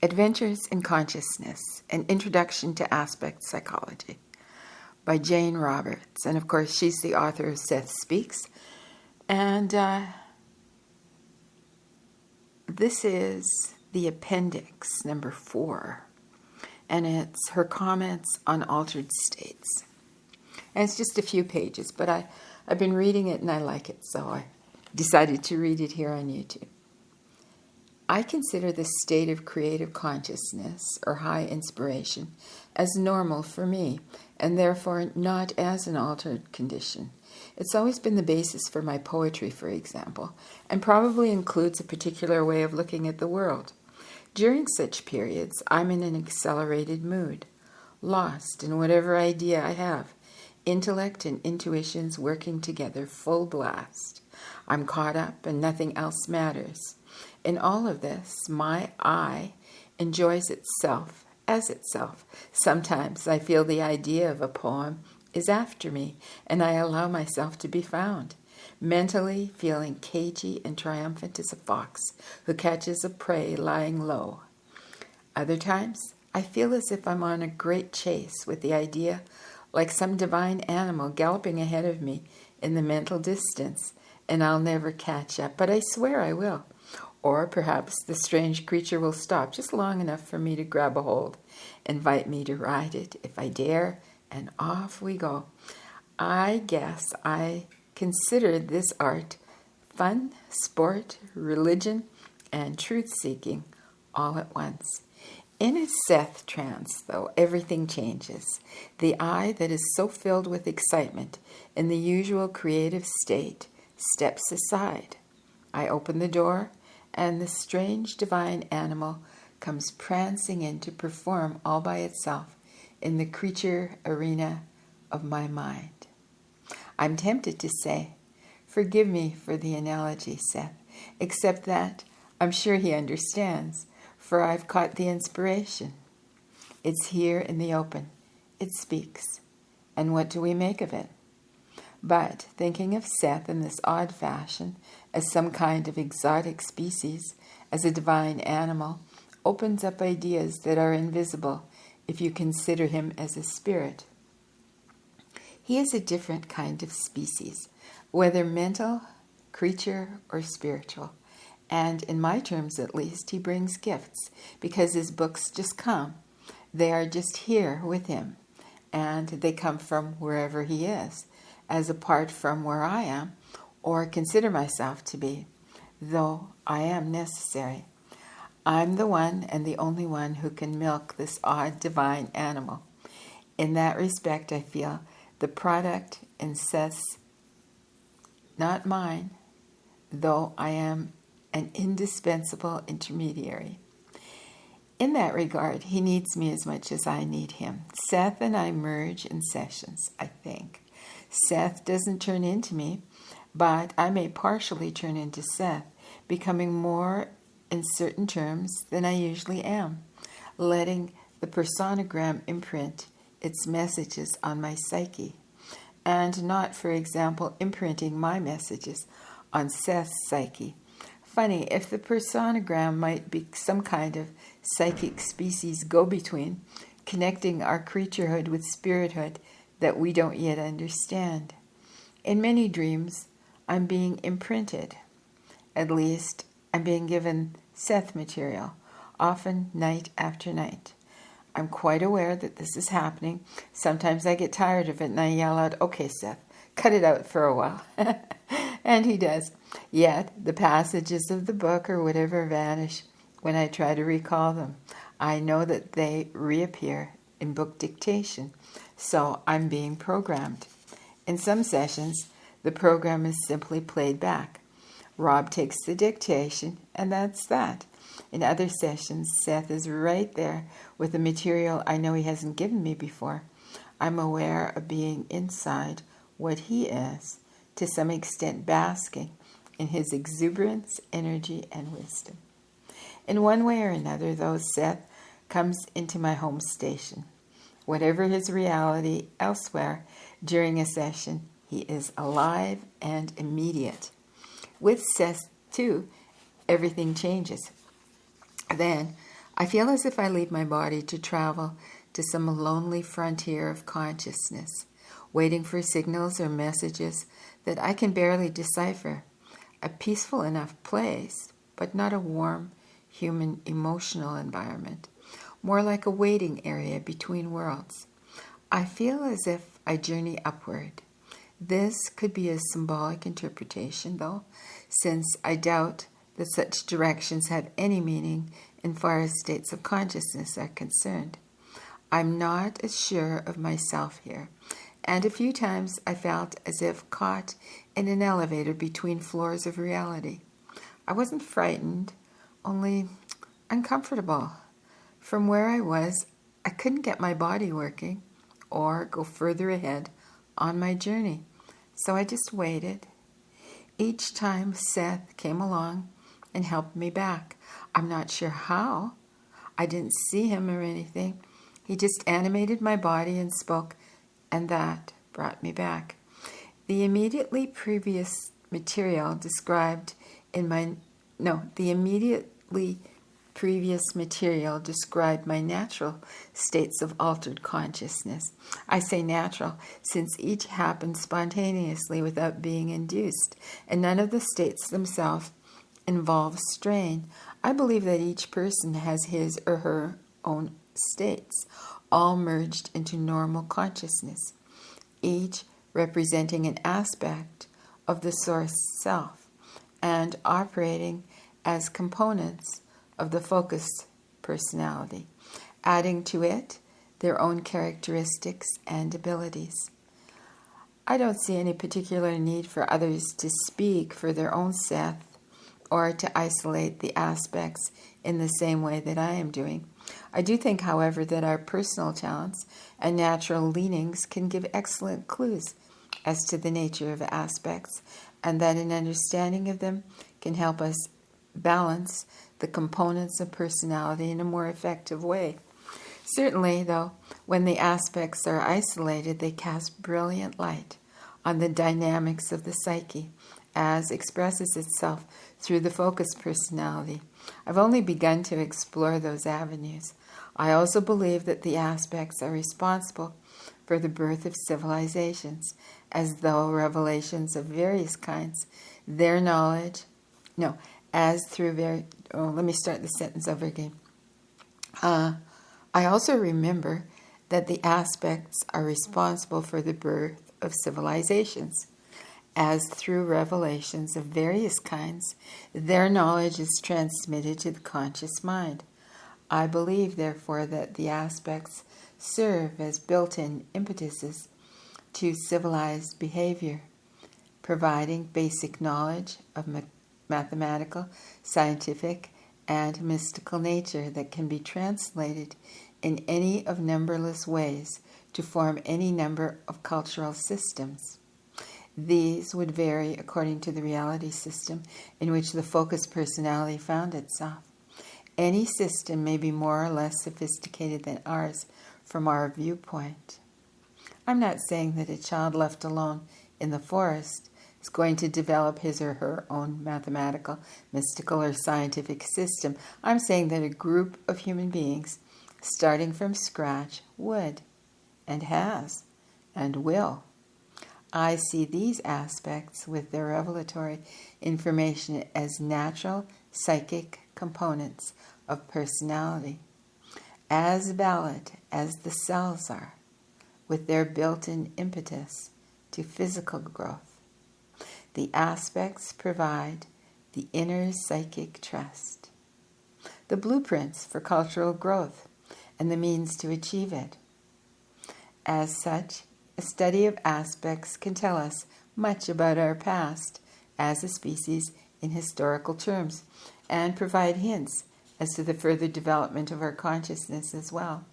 Adventures in Consciousness, An Introduction to Aspect Psychology by Jane Roberts. And of course, she's the author of Seth Speaks. And this is the appendix number 4. And it's her comments on altered states. And it's just a few pages, but I've been reading it and I like it, so I decided to read it here on YouTube. I consider the state of creative consciousness or high inspiration as normal for me, and therefore not as an altered condition. It's always been the basis for my poetry, for example, and probably includes a particular way of looking at the world. During such periods, I'm in an accelerated mood, lost in whatever idea I have, intellect and intuitions working together full blast. I'm caught up and nothing else matters. In all of this, my I enjoys itself as itself. Sometimes I feel the idea of a poem is after me, and I allow myself to be found, mentally feeling cagey and triumphant as a fox who catches a prey lying low. Other times, I feel as if I'm on a great chase with the idea like some divine animal galloping ahead of me in the mental distance, and I'll never catch up, but I swear I will. Or perhaps the strange creature will stop just long enough for me to grab a hold, invite me to ride it if I dare, and off we go. I guess I consider this art fun, sport, religion, and truth-seeking all at once. In a Seth trance, though, everything changes. The I that is so filled with excitement in the usual creative state steps aside. I open the door, and the strange divine animal comes prancing in to perform all by itself in the creature arena of my mind. I'm tempted to say, forgive me for the analogy, Seth, except that I'm sure he understands, for I've caught the inspiration. It's here in the open. It speaks. And what do we make of it? But thinking of Seth in this odd fashion, as some kind of exotic species, as a divine animal, opens up ideas that are invisible if you consider him as a spirit. He is a different kind of species, whether mental, creature, or spiritual. And in my terms at least, he brings gifts, because his books just come. They are just here with him, and they come from wherever he is, as apart from where I am, or consider myself to be, though I am necessary. I'm the one and the only one who can milk this odd divine animal. In that respect, I feel the product in Seth's, not mine, though I am an indispensable intermediary. In that regard, he needs me as much as I need him. Seth and I merge in sessions, I think. Seth doesn't turn into me, but I may partially turn into Seth, becoming more in certain terms than I usually am, letting the personogram imprint its messages on my psyche, and not, for example, imprinting my messages on Seth's psyche. Funny, if the personogram might be some kind of psychic species go-between, connecting our creaturehood with spirithood that we don't yet understand. In many dreams, I'm being imprinted. At least, I'm being given Seth material, often night after night. I'm quite aware that this is happening. Sometimes I get tired of it and I yell out, okay, Seth, cut it out for a while. And he does. Yet, the passages of the book or whatever vanish when I try to recall them. I know that they reappear in book dictation, so I'm being programmed. In some sessions, the program is simply played back. Rob takes the dictation, and that's that. In other sessions, Seth is right there with the material I know he hasn't given me before. I'm aware of being inside what he is, to some extent basking in his exuberance, energy, and wisdom. In one way or another, though, Seth comes into my home station. Whatever his reality elsewhere during a session, he is alive and immediate. With Seth, too, everything changes. Then I feel as if I leave my body to travel to some lonely frontier of consciousness, waiting for signals or messages that I can barely decipher. A peaceful enough place, but not a warm, human, emotional environment. More like a waiting area between worlds. I feel as if I journey upward. This could be a symbolic interpretation, though, since I doubt that such directions have any meaning in far as states of consciousness are concerned. I'm not as sure of myself here, and a few times I felt as if caught in an elevator between floors of reality. I wasn't frightened, only uncomfortable. From where I was, I couldn't get my body working or go further ahead on my journey, so I just waited. Each time Seth came along and helped me back. I'm not sure how. I didn't see him or anything. He just animated my body and spoke, and that brought me back. The immediately previous material described my natural states of altered consciousness. I say natural, since each happened spontaneously without being induced, and none of the states themselves involve strain. I believe that each person has his or her own states, all merged into normal consciousness, each representing an aspect of the source self and operating as components of the focused personality, adding to it their own characteristics and abilities. I don't see any particular need for others to speak for their own Seth or to isolate the aspects in the same way that I am doing. I do think, however, that our personal talents and natural leanings can give excellent clues as to the nature of aspects, and that an understanding of them can help us balance the components of personality in a more effective way. Certainly, though, when the aspects are isolated, they cast brilliant light on the dynamics of the psyche as expresses itself through the focused personality. I've only begun to explore those avenues. I also believe that the aspects are responsible for the birth of civilizations, as though revelations of various kinds, their knowledge, let me start the sentence over again. I also remember that the aspects are responsible for the birth of civilizations, as through revelations of various kinds, their knowledge is transmitted to the conscious mind. I believe, therefore, that the aspects serve as built-in impetuses to civilized behavior, providing basic knowledge of mathematical, scientific, and mystical nature that can be translated in any of numberless ways to form any number of cultural systems. These would vary according to the reality system in which the focused personality found itself. Any system may be more or less sophisticated than ours from our viewpoint. I'm not saying that a child left alone in the forest is going to develop his or her own mathematical, mystical, or scientific system. I'm saying that a group of human beings, starting from scratch, would, and has, and will. I see these aspects with their revelatory information as natural psychic components of personality, as valid as the cells are, with their built-in impetus to physical growth. The aspects provide the inner psychic trust, the blueprints for cultural growth, and the means to achieve it. As such, a study of aspects can tell us much about our past as a species in historical terms, and provide hints as to the further development of our consciousness as well.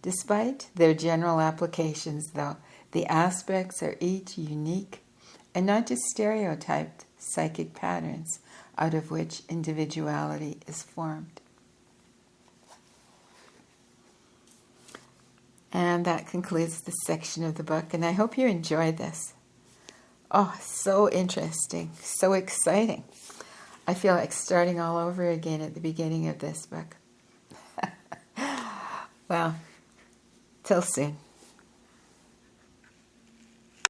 Despite their general applications, though, the aspects are each unique and not just stereotyped psychic patterns out of which individuality is formed. And that concludes this section of the book, and I hope you enjoyed this. Oh, so interesting, so exciting. I feel like starting all over again at the beginning of this book. Well, till soon.